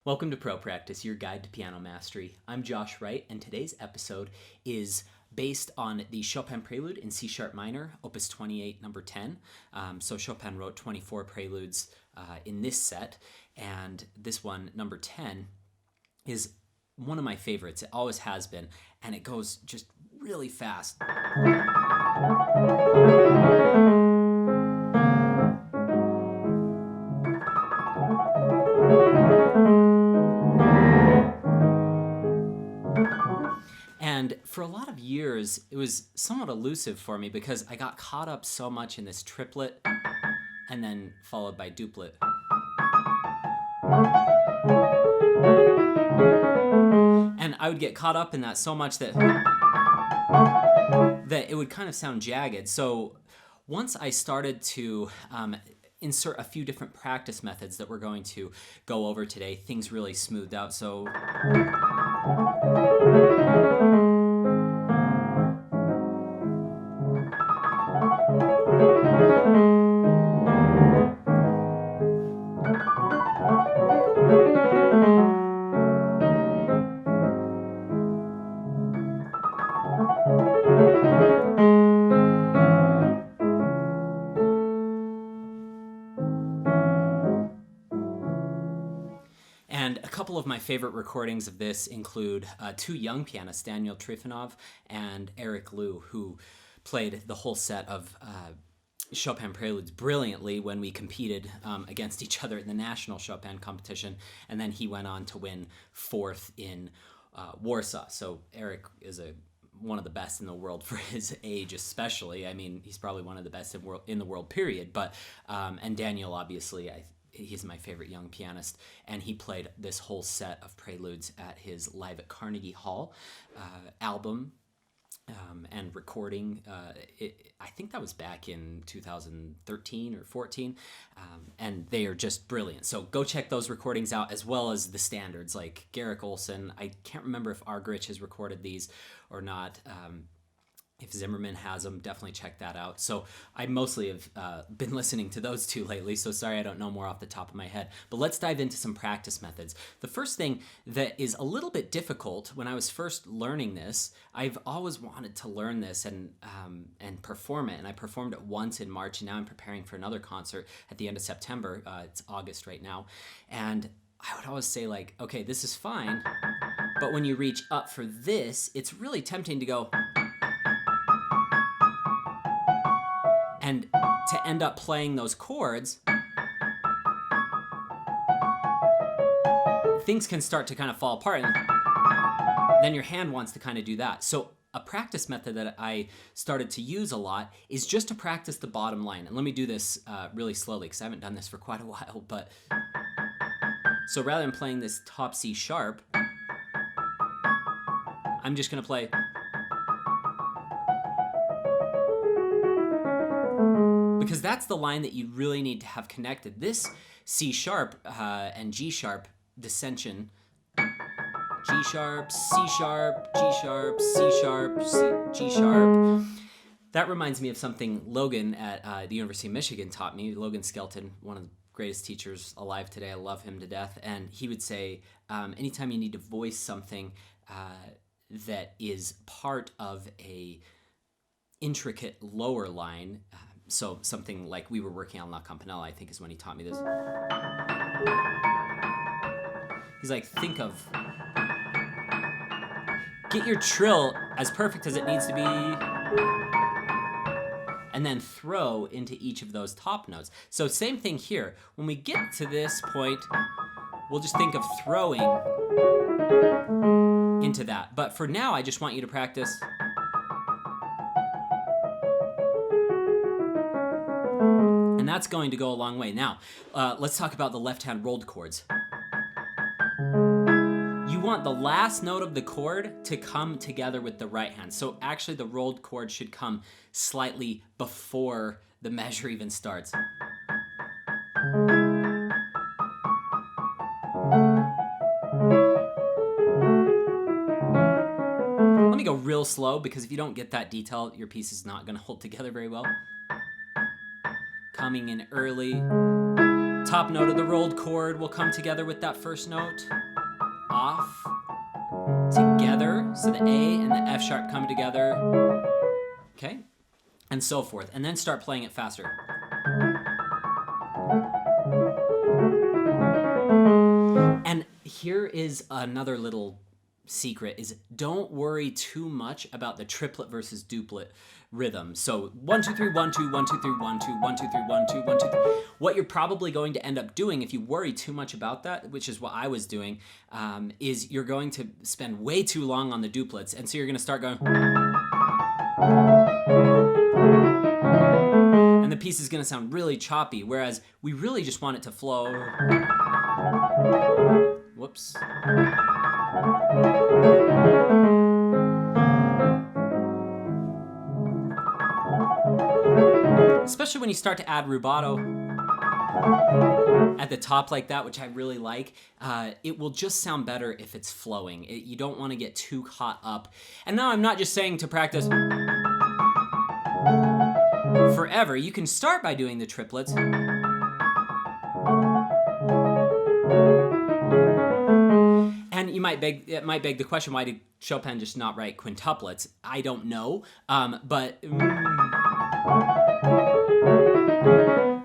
Welcome to Pro Practice, your guide to piano mastery. I'm Josh Wright, and today's episode is based on the Chopin Prelude in C sharp minor, Opus 28 No. 10. So Chopin wrote 24 preludes in this set, and this one, number 10, is one of my favorites. It always has been, and it goes just really fast. And for a lot of years, it was somewhat elusive for me because I got caught up so much in this triplet and then followed by duplet. And I would get caught up in that so much that it would kind of sound jagged. So once I started to insert a few different practice methods that we're going to go over today, things really smoothed out. So and a couple of my favorite recordings of this include two young pianists, Daniel Trifonov and Eric Liu, who played the whole set of Chopin Preludes brilliantly when we competed against each other in the national Chopin competition, and then he went on to win fourth in Warsaw. So Eric is one of the best in the world for his age, especially. I mean, he's probably one of the best in the world, period. But and Daniel, obviously, he's my favorite young pianist, and he played this whole set of preludes at his Live at Carnegie Hall album and recording. I think that was back in 2013 or 14, and they are just brilliant. So go check those recordings out, as well as the standards like Garrick Olson. I can't remember if Argerich has recorded these or not. If Zimmerman has them, definitely check that out. So I mostly have been listening to those two lately, so sorry I don't know more off the top of my head. But let's dive into some practice methods. The first thing that is a little bit difficult when I was first learning this, I've always wanted to learn this and perform it, and I performed it once in March, and now I'm preparing for another concert at the end of September. It's August right now, and I would always say, like, okay, this is fine, but when you reach up for this, it's really tempting to go and to end up playing those chords, things can start to kind of fall apart, and then your hand wants to kind of do that. So a practice method that I started to use a lot is just to practice the bottom line. And let me do this really slowly because I haven't done this for quite a while. But so rather than playing this top C sharp, I'm just going to play. Because that's the line that you really need to have connected. This C sharp and G sharp dissension, G sharp, C sharp, G sharp, C sharp, G sharp. That reminds me of something Logan at the University of Michigan taught me. Logan Skelton, one of the greatest teachers alive today. I love him to death. And he would say, anytime you need to voice something that is part of a intricate lower line, so something like we were working on La Campanella, I think is when he taught me this. He's like, get your trill as perfect as it needs to be, and then throw into each of those top notes. So same thing here. When we get to this point, we'll just think of throwing into that. But for now, I just want you to practice. And that's going to go a long way. Now, let's talk about the left-hand rolled chords. You want the last note of the chord to come together with the right hand. So actually the rolled chord should come slightly before the measure even starts. Let me go real slow, because if you don't get that detail, your piece is not going to hold together very well. coming in early. Top note of the rolled chord will come together with that first note. Off, together, so the A and the F sharp come together. Okay, and so forth. And then start playing it faster. And here is another little secret, is don't worry too much about the triplet versus duplet rhythm. So 1 2 3 1 2 1 2 3 1 2 1 2 3 1 2 1 2 3. What you're probably going to end up doing if you worry too much about that, which is what I was doing, is you're going to spend way too long on the duplets, and so you're going to start going, and the piece is going to sound really choppy, whereas we really just want it to flow. Whoops. Especially when you start to add rubato at the top like that, which I really like, it will just sound better if it's flowing. You don't want to get too caught up. And now I'm not just saying to practice forever. You can start by doing the triplets. And it might beg the question, why did Chopin just not write quintuplets? I don't know, but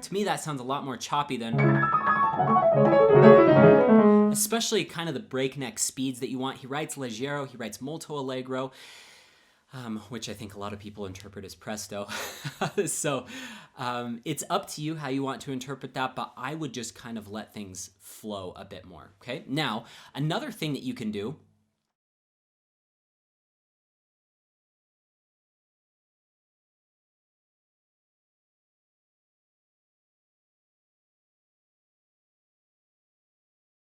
to me that sounds a lot more choppy than, especially kind of the breakneck speeds that you want. He writes leggero, he writes molto allegro, which I think a lot of people interpret as presto. So it's up to you how you want to interpret that, but I would just kind of let things flow a bit more, okay? Now, another thing that you can do